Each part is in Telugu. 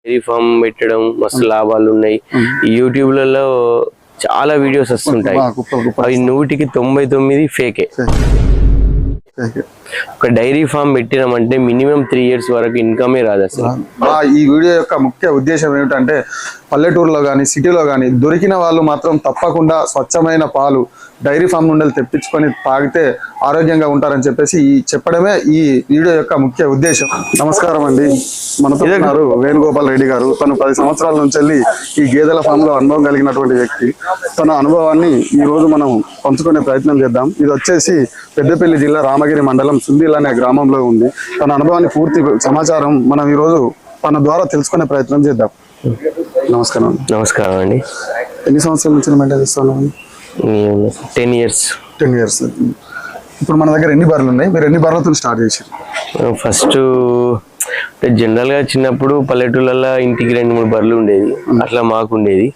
డైరీ ఫామ్ పెట్టడం మస్తు లాభాలు ఉన్నాయి. యూట్యూబ్లలో చాలా వీడియోస్ వస్తుంటాయి, అవి 100కి 99 ఫేకే. ఒక డైరీ ఫామ్ పెట్టినామంటే మినిమం 3 years వరకు ఇన్కమే రాదు అసలు. ఈ వీడియో యొక్క ముఖ్య ఉద్దేశం ఏమిటంటే పల్లెటూరులో కానీ సిటీలో కానీ దొరికిన వాళ్ళు మాత్రం తప్పకుండా స్వచ్ఛమైన పాలు డైరీ ఫామ్ నుండి తెప్పించుకొని తాగితే ఆరోగ్యంగా ఉంటారని చెప్పేసి చెప్పడమే ఈ వీడియో యొక్క ముఖ్య ఉద్దేశం. నమస్కారం అండి, మనతో ఉన్నారు వేణుగోపాల్ రెడ్డి గారు. తను 10 సంవత్సరాల నుంచి వెళ్ళి ఈ గేదెల ఫామ్ లో అనుభవం కలిగినటువంటి వ్యక్తి. తన అనుభవాన్ని ఈ రోజు మనం పంచుకునే ప్రయత్నం చేద్దాం. ఇది వచ్చేసి పెద్దపల్లి జిల్లా రామగిరి మండలం సుందీల్ అనే గ్రామంలో ఉంది. తన అనుభవాన్ని పూర్తి సమాచారం మనం ఈ రోజు తన ద్వారా తెలుసుకునే ప్రయత్నం చేద్దాం. నమస్కారం. నమస్కారం అండి. ఎన్ని సంవత్సరాల నుంచి మెయింటైన్ చేస్తాను? 10 years. ఇప్పుడు మన దగ్గర ఎన్ని బర్రెలు ఉన్నాయి? మీరు ఎన్ని బర్రెలతో స్టార్ట్ చేశారు? ఫస్ట్ జనరల్ గా చిన్నప్పుడు పల్లెటూళ్ళలో ఇంటికి 2-3 బర్రెలు ఉండేది, అట్లా మాకు ఉండేది.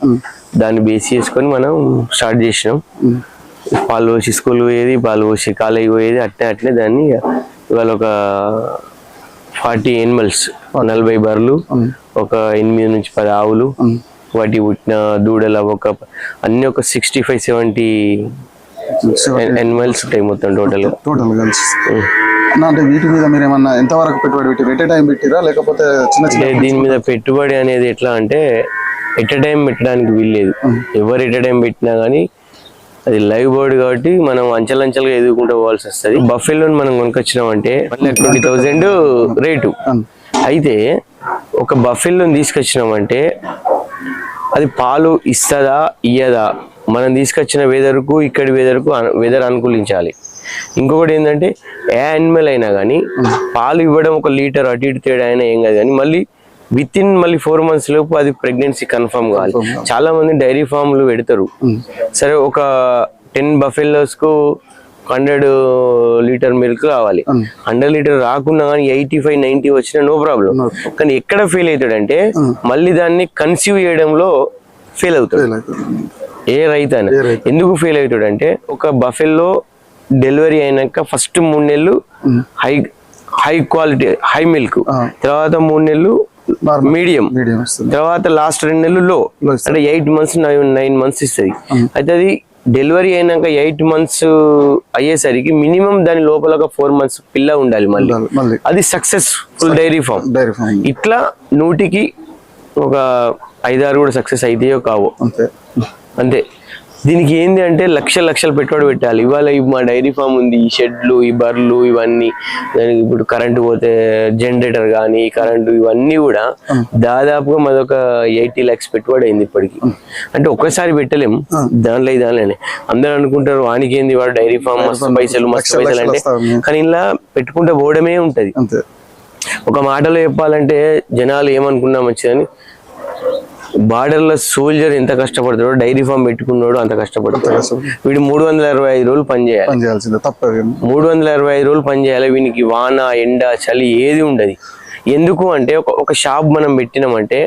దాన్ని బేస్ చేసుకొని మనం స్టార్ట్ చేసినాం. పాలు పోసి స్కూల్ పోయేది, పాలు పోసి కాలేజీ పోయేది, అట్నే దాన్ని ఇవాళ ఒక 40 animals, 40 బర్రెలు, ఒక 8 నుంచి 10 ఆవులు, వాటి పుట్టిన దూడల అన్ని ఒక 65-70 animals ఉంటాయి మొత్తం టోటల్ గా. అంటే వీటి మీద మీరు ఏమన్నా ఎంత వరకు పెట్టుబడి పెట్టి ఎట్ టైం పెట్టిరా లేకపోతే చిన్న దీని మీద పెట్టుబడి అనేది ఎట్లా అంటే ఎట్ టైం పెట్టడానికి వీల్లేదు. ఎవరు ఎట్ టైం పెట్టినా గానీ అది లైవ్ బర్డ్ కాబట్టి మనం అంచెలంచెలుగా ఎదుగుకుంటూ పోవాల్సి వస్తుంది. బఫెలోని మనం కొనుకొచ్చినాం అంటే 1,20,000 రేటు. అయితే ఒక బఫెలోని తీసుకొచ్చినామంటే అది పాలు ఇస్తుందా ఇయ్యదా, మనం తీసుకొచ్చిన వెదర్కు ఇక్కడి వెదర్ అనుకూలించాలి. ఇంకొకటి ఏంటంటే ఏ యానిమల్ అయినా కానీ పాలు ఇవ్వడం 1 లీటర్ అటు ఇటు తేడా అయినా ఏం కాదు, కానీ మళ్ళీ మళ్ళీ 4 months లోపు అది ప్రెగ్నెన్సీ కన్ఫర్మ్ కావాలి. చాలా మంది డైరీ ఫామ్లు పెడతారు, సరే ఒక 10 buffaloes కు 100 లీటర్ మిల్క్ కావాలి. 100 లీటర్ రాకున్నా కానీ 85-90 వచ్చినా నో ప్రాబ్లం. కానీ ఎక్కడ ఫెయిల్ అవుతాడంటే మళ్ళీ దాన్ని కన్సీవ్ చేయడంలో ఫెయిల్ అవుతాడు ఏ రైతు అని. ఎందుకు ఫెయిల్ అవుతాడంటే ఒక బఫెల్లో డెలివరీ అయినాక ఫస్ట్ 3 నెలలు హై క్వాలిటీ హై మిల్క్, తర్వాత 3 నెలలు మీడియం, తర్వాత లాస్ట్ 2 నెలలు లో, అంటే 8 months 9 months ఇస్తుంది. అయితే అది డెలివరీ అయినాక 8 months అయ్యేసరికి మినిమం దాని లోపల ఒక 4 months పిల్ల ఉండాలి మళ్ళీ. అది సక్సెస్ఫుల్ డైరీ ఫామ్. ఇట్లా 100కి ఒక 5-6 కూడా సక్సెస్ అయితే కావు అంతే. దీనికి ఏంది అంటే లక్షలు పెట్టుబడి పెట్టాలి. ఇవాళ మా డైరీ ఫామ్ ఉంది, ఈ షెడ్లు, ఈ బర్రెలు, ఇవన్నీ, దానికి ఇప్పుడు కరెంటు పోతే జనరేటర్ కానీ కరెంటు ఇవన్నీ కూడా దాదాపుగా మాదొక 80 lakhs పెట్టుబడి అయింది ఇప్పటికి. అంటే ఒక్కసారి పెట్టలేం, దానిలోనే అందరూ అనుకుంటారు వానికి ఏంది వాడు డైరీ ఫామ్ మస్తు పైసలు అంటే, కానీ ఇలా పెట్టుకుంటే పోవడమే ఉంటది. ఒక మాటలో చెప్పాలంటే జనాలు ఏమనుకున్నా మంచిదని, బార్డర్లో సోల్జర్ ఎంత కష్టపడతాడో డైరీ ఫామ్ పెట్టుకున్నాడు అంత కష్టపడతాడు. వీడు 365 రోజులు పనిచేయాల్సిందే, 365 రోజులు పనిచేయాలి. వీనికి వాన ఎండ చలి ఏది ఉండదు. ఎందుకు అంటే ఒక షాప్ మనం పెట్టినామంటే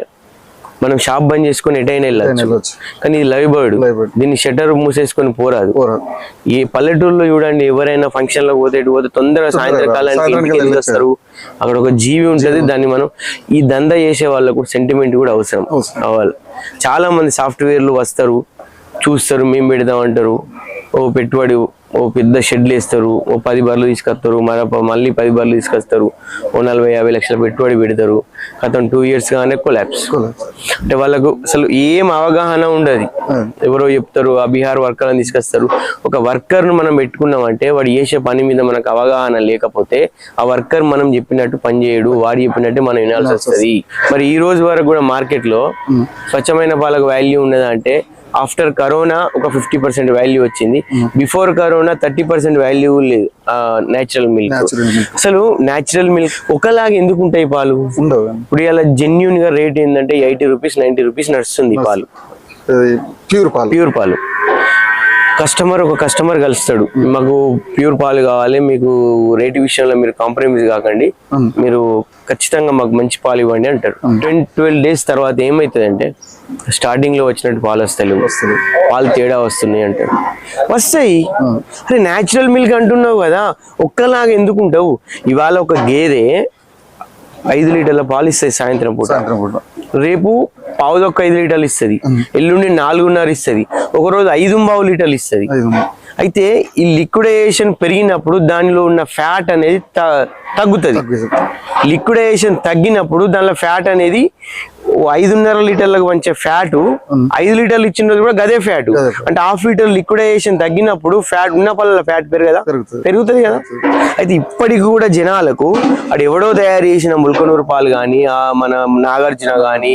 మనం షాప్ బంద్ చేసుకొని ఎటైనా వెళ్ళచ్చు, కానీ ఇది లైవ్ బర్డ్, దీన్ని షట్టర్ మూసేసుకొని పోరాదు. ఈ పల్లెటూరులో చూడండి, ఎవరైనా ఫంక్షన్ లో పోతే తొందరగా సాయంత్రకాలానికి ఇంటికి వస్తారు, అక్కడ ఒక జీవి ఉంటది. దాన్ని మనం ఈ దందా చేసే వాళ్ళకు సెంటిమెంట్ కూడా అవసరం అవ్వాలి. చాలా మంది సాఫ్ట్వేర్లు వస్తారు, చూస్తారు, మేము పెడదాం అంటారు, పెట్టుబడి పెద్ద షెడ్లు వేస్తారు, 10 బర్రెలు తీసుకొస్తారు, మళ్ళీ 10 బర్రెలు తీసుకొస్తారు, 40-50 లక్షల పెట్టుబడి పెడతారు. గతం 2 years గానే కొలాప్స్. అంటే వాళ్ళకు అసలు ఏం అవగాహన ఉండదు. ఎవరో చెప్తారు ఆ బీహార్ వర్కర్లను తీసుకొస్తారు. ఒక వర్కర్ను మనం పెట్టుకున్నామంటే వాడు చేసే పని మీద మనకు అవగాహన లేకపోతే ఆ వర్కర్ మనం చెప్పినట్టు పని చేయడు, వాడు చెప్పినట్టు మనం వినాల్సి వస్తుంది. మరి ఈ రోజు వరకు కూడా మార్కెట్ లో స్వచ్ఛమైన పాలకు వాల్యూ ఉన్నదా అంటే, ఆఫ్టర్ కరోనా ఒక 50% వాల్యూ వచ్చింది. బిఫోర్ కరోనా 30% వాల్యూ లేదు నేచురల్ మిల్క్. అసలు నేచురల్ మిల్క్ ఒకలాగా ఎందుకు ఉంటాయి పాలు? ఇప్పుడు ఇలా జెన్యున్ గా రేట్ ఏంటంటే 80 రూపీస్ 90 రూపీస్ నడుస్తుంది పాలు, ప్యూర్ పాలు. ఒక కస్టమర్ కలుస్తాడు, మాకు ప్యూర్ పాలు కావాలి, మీకు రేటు విషయంలో మీరు కాంప్రమైజ్ కాకండి, మీరు ఖచ్చితంగా మాకు మంచి పాలు ఇవ్వండి అంటారు. 10-12 days తర్వాత ఏమవుతుంది అంటే స్టార్టింగ్ లో వచ్చినట్టు పాలు వస్తాయి, పాలు తేడా వస్తున్నాయి అంటారు. వస్తాయి, అరే న్యాచురల్ మిల్క్ అంటున్నావు కదా, ఒక్కలాగా ఎందుకు ఉంటావు? ఇవాళ ఒక గేదె 5 లీటర్ల పాలు ఇస్తాయి సాయంత్రం పూట, రేపు పావుదొక్క 5 లీటర్లు ఇస్తుంది, ఎల్లుండి 4.5 ఇస్తుంది, ఒకరోజు 5 లీటర్లు ఇస్తుంది. అయితే ఈ లిక్విడేషన్ పెరిగినప్పుడు దానిలో ఉన్న ఫ్యాట్ అనేది తగ్గుతుంది. లిక్విడేషన్ తగ్గినప్పుడు దానిలో ఫ్యాట్ అనేది 5.5 లీటర్లకు వచ్చే ఫ్యాట్ 5 లీటర్లు ఇచ్చిన రోజు కూడా గదే ఫ్యాట్. అంటే 1/2 లీటర్ లిక్విడేషన్ తగ్గినప్పుడు ఫ్యాట్ ఉన్న పళ్ళ ఫ్యాట్ పెరుగుతుంది కదా. అయితే ఇప్పటికి కూడా జనాలకు అది ఎవడో తయారు చేసిన ముల్కనూరు పాలు కానీ, మన నాగార్జున కానీ,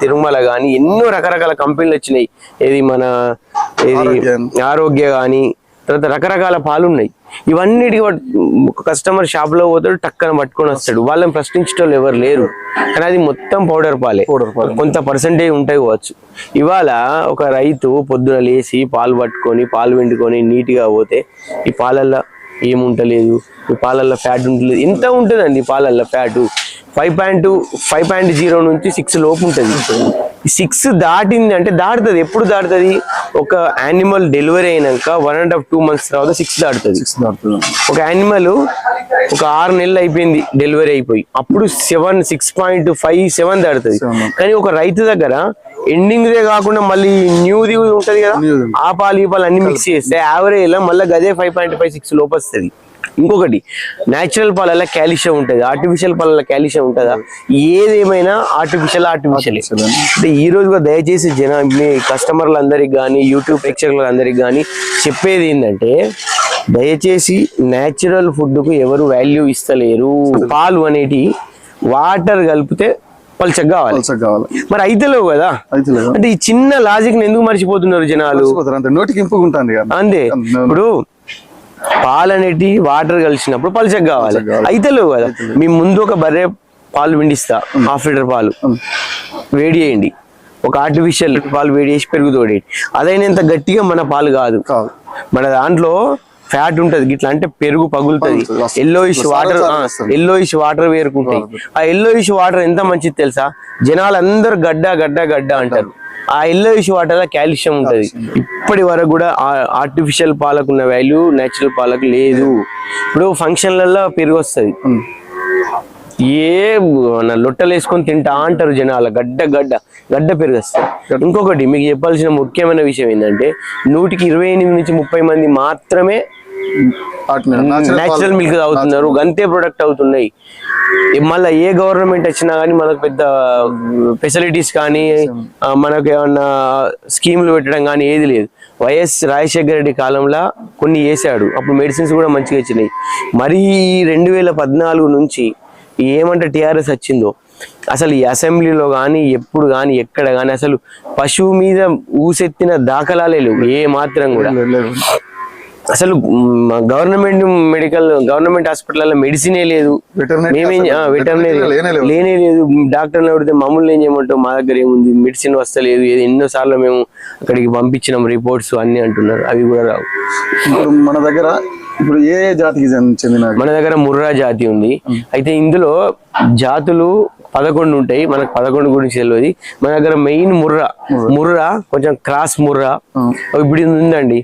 తిరుమల కానీ ఎన్నో రకరకాల కంపెనీలు వచ్చినాయి. ఏది మన ఆరోగ్య కానీ, తర్వాత రకరకాల పాలు ఉన్నాయి. ఇవన్నిటి కస్టమర్ షాప్ లో పోతాడు, టక్కన పట్టుకొని వస్తాడు. వాళ్ళని ప్రశ్నించడం ఎవరు లేరు. కానీ అది మొత్తం పౌడర్ పాలే, కొంత పర్సెంటేజ్ ఉంటాయి కావచ్చు. ఇవాళ ఒక రైతు పొద్దున లేచి పాలు పట్టుకొని పాలు వెండుకొని నీట్గా పోతే ఈ పాలల్లో ఏముంటలేదు, ఈ పాలల్లో ఫ్యాట్ ఉంటలేదు. ఎంత ఉంటుందండి ఈ పాలల్లో ఫ్యాట్? 5.0 నుంచి 6 లోపు ఉంటుంది. 6 దాటింది అంటే దాటుతుంది. ఎప్పుడు దాటుతుంది? ఒక యానిమల్ డెలివరీ అయినాక 1.5-2 months తర్వాత 6 దాటుతుంది. ఒక యానిమల్ ఒక 6 నెలలు అయిపోయింది డెలివరీ అయిపోయి, అప్పుడు 6.5-7 దాటుతుంది. కానీ ఒక రైతు దగ్గర ఎండింగ్ దే కాకుండా మళ్ళీ న్యూది ఉంటది కదా, ఆ పాలు ఈ పాలు అన్ని మిక్స్ చేస్తే యావరేజ్ లో మళ్ళీ గదే 5.5-6 లోపు వస్తుంది. ఇంకొకటి, న్యాచురల్ పాలల్లో కాల్షియం ఉంటుంది, ఆర్టిఫిషియల్ పాలల్లో కాల్షియం ఉంటుందా? ఏదేమైనా ఆర్టిఫిషియల్. అంటే ఈ రోజు కూడా దయచేసి మీ కస్టమర్లందరికి కానీ, యూట్యూబ్ ప్రేక్షకులందరికి కానీ చెప్పేది ఏంటంటే, దయచేసి న్యాచురల్ ఫుడ్ కు ఎవరు వాల్యూ ఇస్తలేరు. పాలు అనేటి వాటర్ కలిపితే పల్చగా కావాలి, మరి అయితలేవు కదా. అంటే ఈ చిన్న లాజిక్ ఎందుకు మర్చిపోతున్నారు జనాలు? నోటికి ఇంపుకుంటుంది అంతే. ఇప్పుడు పాలు అనేటి వాటర్ కలిసినప్పుడు పల్చగా కావాలి, అయితలేవు కదా. మీ ముందు ఒక బర్రె పాలు విండిస్తా, 1/2 లీటర్ పాలు వేడి చేయండి, ఒక ఆర్టిఫిషియల్ పాలు వేడి చేసి పెరుగు తోడేయండి. అదైనంత గట్టిగా మన పాలు కాదు. మన దాంట్లో ఫ్యాట్ ఉంటది, గిట్లా అంటే పెరుగు పగులుతుంది, ఎల్లోయిష్ వాటర్ వేరుకుంటాయి. ఆ ఎల్లోయిష్ వాటర్ ఎంత మంచిది తెలుసా? జనాలు అందరు గడ్డ అంటారు. ఆ ఎల్లోయిష్ వాటర్ లో కాల్షియం ఉంటది. ఇప్పటి వరకు కూడా ఆర్టిఫిషియల్ పాలకు ఉన్న వాల్యూ నేచురల్ పాలకు లేదు. ఇప్పుడు ఫంక్షన్లలో పెరుగు వస్తుంది, లొట్టలు వేసుకొని తింటా అంటారు జనాలు, గడ్డ పెరుగు వస్తుంది. ఇంకొకటి మీకు చెప్పాల్సిన ముఖ్యమైన విషయం ఏంటంటే, 128 నుంచి 30 మంది మాత్రమే నేచురల్ మిల్క్ తాగుతున్నారు, గంతే ప్రొడక్ట్ అవుతున్నాయి. మళ్ళీ ఏ గవర్నమెంట్ వచ్చినా కానీ మనకు పెద్ద ఫెసిలిటీస్ కానీ, మనకు ఏమన్నా స్కీములు పెట్టడం కానీ ఏది లేదు. వైఎస్ రాజశేఖర రెడ్డి కాలంలో కొన్ని చేశాడు, అప్పుడు మెడిసిన్స్ కూడా మంచిగా వచ్చినాయి. మరి 2014 నుంచి ఏమంటే టిఆర్ఎస్ వచ్చిందో, అసలు ఈ అసెంబ్లీలో కానీ ఎప్పుడు కానీ ఎక్కడ కానీ అసలు పశువు మీద ఊసెత్తిన దాఖలాలే లేవు ఏ మాత్రం కూడా. అసలు గవర్నమెంట్ హాస్పిటల్లో మెడిసినే లేదు, వెటర్నరీ లేనే లేదు. డాక్టర్ని అడిగితే మమ్మల్ని ఏం చేయమంటావు, మా దగ్గర ఏముంది, మెడిసిన్ వస్తలేదు, ఎన్నోసార్లు మేము అక్కడికి పంపించినాం రిపోర్ట్స్ అన్ని అంటున్నారు, అవి కూడా రావు. మన దగ్గర ఇప్పుడు ఏ జాతికి చెందిన? మన దగ్గర ముర్రా జాతి ఉంది. అయితే ఇందులో జాతులు 11 ఉంటాయి, మనకు 11 గురించి తెలియదు. మన దగ్గర మెయిన్ ముర్రా కొంచెం క్రాస్ ముర్రా ఇప్పుడు ఉందండి.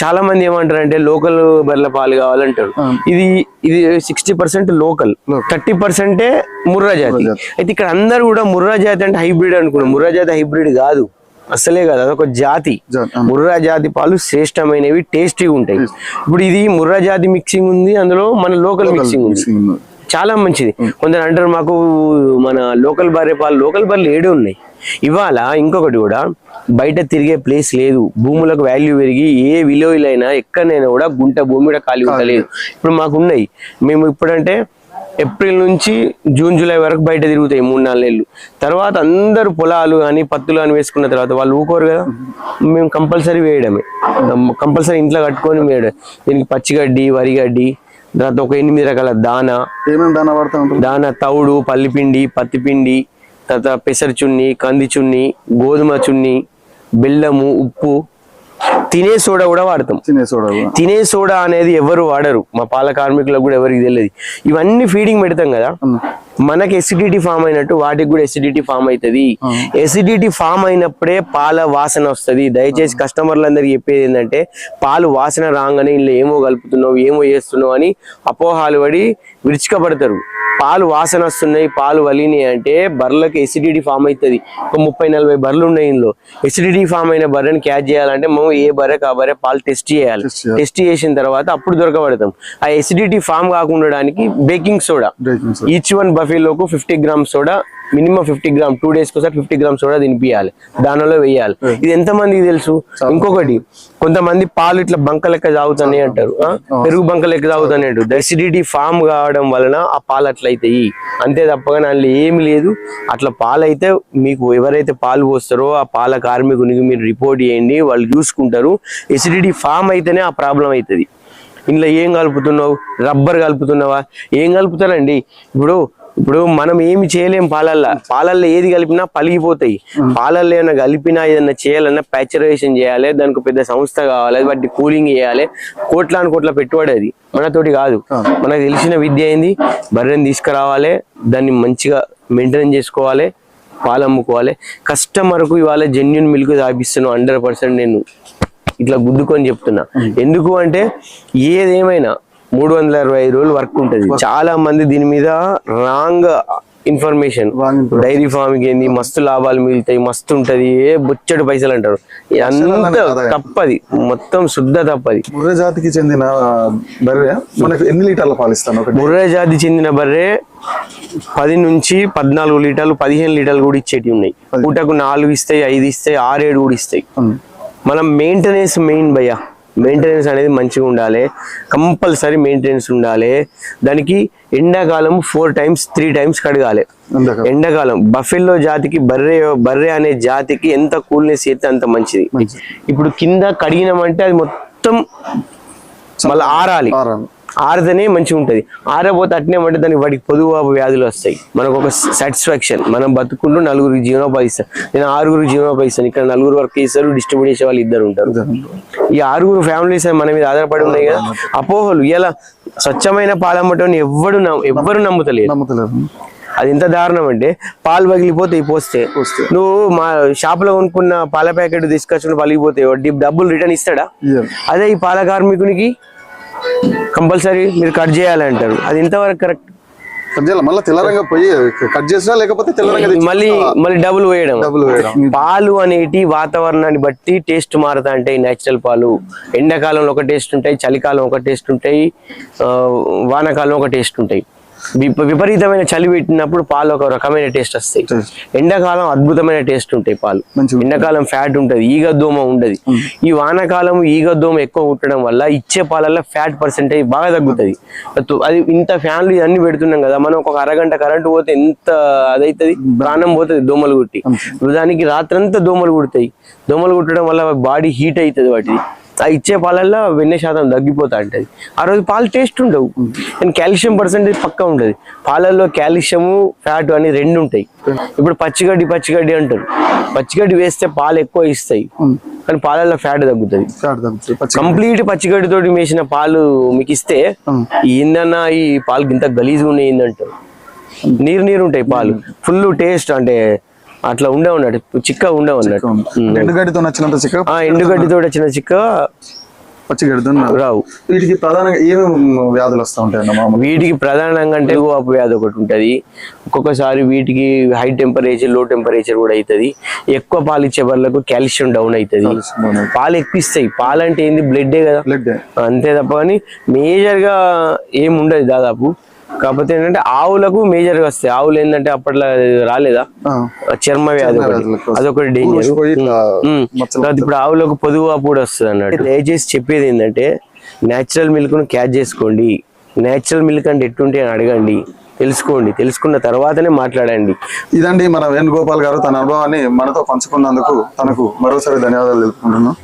చాలా మంది ఏమంటారు అంటే లోకల్ బర్రెల పాలు కావాలంటారు. ఇది 60% లోకల్, 30% ముర్రా జాతి. అయితే ఇక్కడ అందరు కూడా ముర్రా జాతి అంటే హైబ్రిడ్ అనుకున్నాం. ముర్రా జాతి హైబ్రిడ్ కాదు, అసలే కాదు, అదొక జాతి. ముర్రా జాతి పాలు శ్రేష్టమైనవి, టేస్టీగా ఉంటాయి. ఇప్పుడు ఇది ముర్రా జాతి మిక్సింగ్ ఉంది, అందులో మన లోకల్ మిక్సింగ్ ఉంది, చాలా మంచిది. కొందరు అంటారు మాకు మన లోకల్ బర్రెలు 7 ఉన్నాయి. ఇవాళ ఇంకొకటి కూడా, బయట తిరిగే ప్లేస్ లేదు, భూములకు వాల్యూ పెరిగి ఏ విలువలైనా ఎక్కడైనా కూడా గుంట భూమి కూడా ఖాళీ ఉండలేదు. ఇప్పుడు మాకు ఉన్నాయి. మేము ఇప్పుడంటే ఏప్రిల్ నుంచి జూన్ జూలై వరకు బయట తిరుగుతాయి 3-4 నెలలు. తర్వాత అందరు పొలాలు కానీ పత్తులు అని వేసుకున్న తర్వాత వాళ్ళు ఊకోరు కదా, మేము కంపల్సరీ వేయడమే, కంపల్సరీ ఇంట్లో కట్టుకొని వేయడం. దీనికి పచ్చిగడ్డి, వరిగడ్డి, తర్వాత ఒక 8 రకాల దానా, దానా తౌడు, పల్లిపిండి, పత్తిపిండి, తర్వాత పెసరు చున్ని, కంది చున్ని, గోధుమ చున్ని, బెల్లము, ఉప్పు, తినే సోడా కూడా వాడతాం. తినే సోడా అనేది ఎవరు వాడరు, మా పాల కార్మికులకు కూడా ఎవరికి తెలియదు. ఇవన్నీ ఫీడింగ్ పెడతాం కదా, మనకి ఎసిడిటీ ఫామ్ అయినట్టు వాటికి కూడా ఎసిడిటీ ఫామ్ అవుతుంది. ఎసిడిటీ ఫామ్ అయినప్పుడే పాల వాసన వస్తుంది. దయచేసి కస్టమర్లందరికీ చెప్పేది ఏంటంటే, పాలు వాసన రాగానే ఇంట్లో ఏమో కలుపుతున్నావు, ఏమో చేస్తున్నావు అని అపోహాలు పడి విరుచుకపడతారు. పాలు వాసన వస్తున్నాయి, పాలు వలినాయి అంటే బర్రెలకు ఎసిడిటీ ఫామ్ అవుతుంది. ఒక 30-40 బర్రెలు ఉన్నాయి. ఇందులో ఎసిడిటీ ఫామ్ అయిన బర్రెని క్యాచ్ చేయాలంటే మనం ఏ బర్రెకి ఆ బర్రె పాలు టెస్ట్ చేయాలి. టెస్ట్ చేసిన తర్వాత అప్పుడు దొరకబడతాం. ఆ ఎసిడిటీ ఫామ్ కాకుండడానికి బేకింగ్ సోడా, ఈచ్ వన్ బఫెలోకు 50 grams soda, minimum 50 gram, 2 days ఒకసారి 50 గ్రామ్స్ సోడా తినిపియాలి, దానిలో వేయాలి. ఇది ఎంత మందికి తెలుసు? ఇంకొకటి, కొంతమంది పాలు ఇట్లా బంక లెక్క తాగుతాయి అంటారు, పెరుగు బంక లెక్క తాగుతాయి అంటారు. ఎసిడిటీ ఫామ్ కావడం వలన ఆ పాలు అట్లా అవుతాయి, అంతే తప్పగా అందులో ఏమి లేదు. అట్లా పాలు అయితే మీకు ఎవరైతే పాలు పోస్తారో ఆ పాల కార్మికునికి మీరు రిపోర్ట్ చేయండి, వాళ్ళు చూసుకుంటారు. ఎసిడిటీ ఫామ్ అయితేనే ఆ ప్రాబ్లం అవుతుంది. ఇందులో ఏం కలుపుతున్నావు? రబ్బర్ కలుపుతున్నావా? ఏం కలుపుతారండి? ఇప్పుడు మనం ఏమి చేయలేం. పాలల్లో ఏది కలిపినా పలిగిపోతాయి. పాలల్లో ఏమైనా కలిపినా ఏదైనా చేయాలన్నా ప్యాచరైజేషన్ చేయాలి, దానికి పెద్ద సంస్థ కావాలి, వాటి కూలింగ్ చేయాలి, కోట్ల పెట్టుబడి. అది మనతోటి కాదు. మనకు తెలిసిన విద్య ఏంది? బర్రెని తీసుకురావాలి, దాన్ని మంచిగా మెయింటైన్ చేసుకోవాలి, పాలు అమ్ముకోవాలి. కస్టమర్కు ఇవాళ జెన్యున్ మిల్క్ తాపిస్తున్నాను 100%. నేను ఇట్లా గుద్దుకొని చెప్తున్నా. ఎందుకు అంటే ఏదేమైనా 365 రోజులు వర్క్ ఉంటుంది. చాలా మంది దీని మీద రాంగ్ ఇన్ఫర్మేషన్, డైరీ ఫార్మింగ్ ఏంది, మస్తు లాభాలు మిగులుతాయి, మస్తు ఉంటది, బొచ్చడు పైసలు అంటారు. అంత తప్పది, మొత్తం శుద్ధ తప్పది. ముర్రే జాతికి చెందిన బర్రె మనకు ఎన్ని లీటర్ల పాలు ఇస్తాను? ముర్రే జాతి చెందిన బర్రె 10 నుంచి 14 లీటర్లు, 15 లీటర్లు కూడా ఇచ్చేటివి ఉన్నాయి. పూటకు 4 ఇస్తాయి, 5 ఇస్తాయి, 6, 7 కూడా ఇస్తాయి. మనం మెయింటెనెన్స్ మెయిన్ భయ్యా. మెయింటెనెన్స్ అనేది మంచిగా ఉండాలి, కంపల్సరీ మెయింటెనెన్స్ ఉండాలి. దానికి ఎండాకాలం 4 times 3 times కడగాలి. ఎండాకాలం బఫెల్లో జాతికి బర్రె అనే జాతికి ఎంత కూల్నెస్ అయితే అంత మంచిది. ఇప్పుడు కింద కడిగినామంటే అది మొత్తం మళ్ళీ ఆరాలి, ఆరితేనే మంచిగా ఉంటది. ఆరపోతే అట్నే అంటే దానికి వాటికి పొదుగు వ్యాధులు వస్తాయి. మనకు ఒక సాటిస్ఫాక్షన్, మనం బతుకుంటూ 4 జీవనోపాధి ఇస్తాం. నేను 6 జీవనోపాధి ఇస్తాను, ఇక్కడ 4 వర్క్ చేస్తారు, డిస్ట్రిబ్యూట్ చేసే వాళ్ళు 2 ఉంటారు. ఈ 6 ఫ్యామిలీస్ మన మీద ఆధారపడి ఉన్నాయి కదా. అపోహలు ఇలా స్వచ్ఛమైన పాలమ్మటం ఎవ్వరు నమ్ముతలేరు. అది ఎంత దారుణం అంటే పాలు పగిలిపోతాయి పోస్తే. నువ్వు మా షాప్ లో కొనుక్కున్న పాల ప్యాకెట్ తీసుకొచ్చిన పగిలిపోతాయి, డబ్బులు రిటర్న్ ఇస్తాడా? అదే ఈ పాల కార్మికునికి కంపల్సరీ మీరు కట్ చేయాలంటారు. అది ఎంతవరకు కరెక్ట్? మళ్ళీ తెల్లరంగా పోయి కట్ చేసినా, లేకపోతే మళ్ళీ డబుల్ వేయడం. పాలు అనేటి వాతావరణాన్ని బట్టి టేస్ట్ మారుతా ఉంటాయి. నేచురల్ పాలు ఎండాకాలంలో ఒక టేస్ట్ ఉంటాయి, చలికాలం ఒక టేస్ట్ ఉంటాయి, వానాకాలం ఒక టేస్ట్ ఉంటాయి. విపరీతమైన చలి పెట్టినప్పుడు పాలు ఒక రకమైన టేస్ట్ వస్తాయి. ఎండాకాలం అద్భుతమైన టేస్ట్ ఉంటాయి పాలు. ఎండాకాలం ఫ్యాట్ ఉంటది, ఈగదోమ ఉండదు. ఈ వానాకాలం ఈగదోమ ఎక్కువ కుట్టడం వల్ల ఇచ్చే పాలల్లో ఫ్యాట్ పర్సెంటేజ్ బాగా తగ్గుతుంది. అది ఇంత ఫ్యాన్లు అన్ని పెడుతున్నాం కదా, మనం ఒక అరగంట కరెంటు పోతే ఎంత అదైతుంది, ప్రాణం పోతుంది దోమలు కుట్టి. దానికి రాత్రంతా దోమలు కుడతాయి. దోమలు కుట్టడం వల్ల బాడీ హీట్ అవుతుంది. వాటిది ఆ ఇచ్చే పాలల్లో వెన్నె శాతం తగ్గిపోతా ఉంటుంది. ఆ రోజు పాలు టేస్ట్ ఉండవు. కానీ కాల్షియం పర్సెంటేజ్ పక్కా ఉంటుంది. పాలల్లో కాల్షియము, ఫ్యాట్ అని 2 ఉంటాయి. ఇప్పుడు పచ్చిగడ్డి అంటారు, పచ్చిగడ్డి వేస్తే పాలు ఎక్కువ ఇస్తాయి, కానీ పాలల్లో ఫ్యాట్ తగ్గుతుంది. కంప్లీట్ పచ్చిగడ్డితో వేసిన పాలు మీకు ఇస్తే ఏందన్నా ఈ పాలు ఇంత గలీజ్గా ఉన్నాయి ఏందంటారు. నీరు ఉంటాయి పాలు, ఫుల్ టేస్ట్ అంటే అట్లా ఉండేవాడు, చిక్క ఉండేవాడు. ఎండుగడ్డితో వచ్చిన చిక్క పచ్చిగడ్డితో రావు. వీటికి ప్రధానంగా ఏమేమి వ్యాధులు వస్తూ ఉంటాయి? వీటికి ప్రధానంగా అంటే వ్యాధి ఒకటి ఉంటది. ఒక్కొక్కసారి వీటికి హై టెంపరేచర్, లో టెంపరేచర్ కూడా అవుతుంది. ఎక్కువ పాలు ఇచ్చే వాళ్ళకు కాల్షియం డౌన్ అవుతుంది. పాలు ఎక్కువ ఇస్తాయి. పాలు అంటే ఏంది? బ్లడ్డే కదా, అంతే తప్ప కానీ మేజర్ గా ఏమి ఉండదు దాదాపు. కాకపోతే ఏంటంటే ఆవులకు మేజర్ గా వస్తాయి. ఆవులు ఏంటంటే అప్పట్లో రాలేదా చర్మ వ్యాధి, అదొకటి డేంజర్. ఇప్పుడు ఆవులకు పొదుగు కూడా వస్తుంది అన్నట్టు. దయచేసి చెప్పేది ఏంటంటే నేచురల్ మిల్క్ ను క్యాచ్ చేసుకోండి. నేచురల్ మిల్క్ అంటే ఎట్టుంటే అని అడగండి, తెలుసుకోండి. తెలుసుకున్న తర్వాతనే మాట్లాడండి. ఇదండి మన వేణుగోపాల్ గారు తన అనుభవాన్ని మనతో పంచుకున్నందుకు తనకు మరోసారి ధన్యవాదాలు తెలుపుకుంటున్నాం.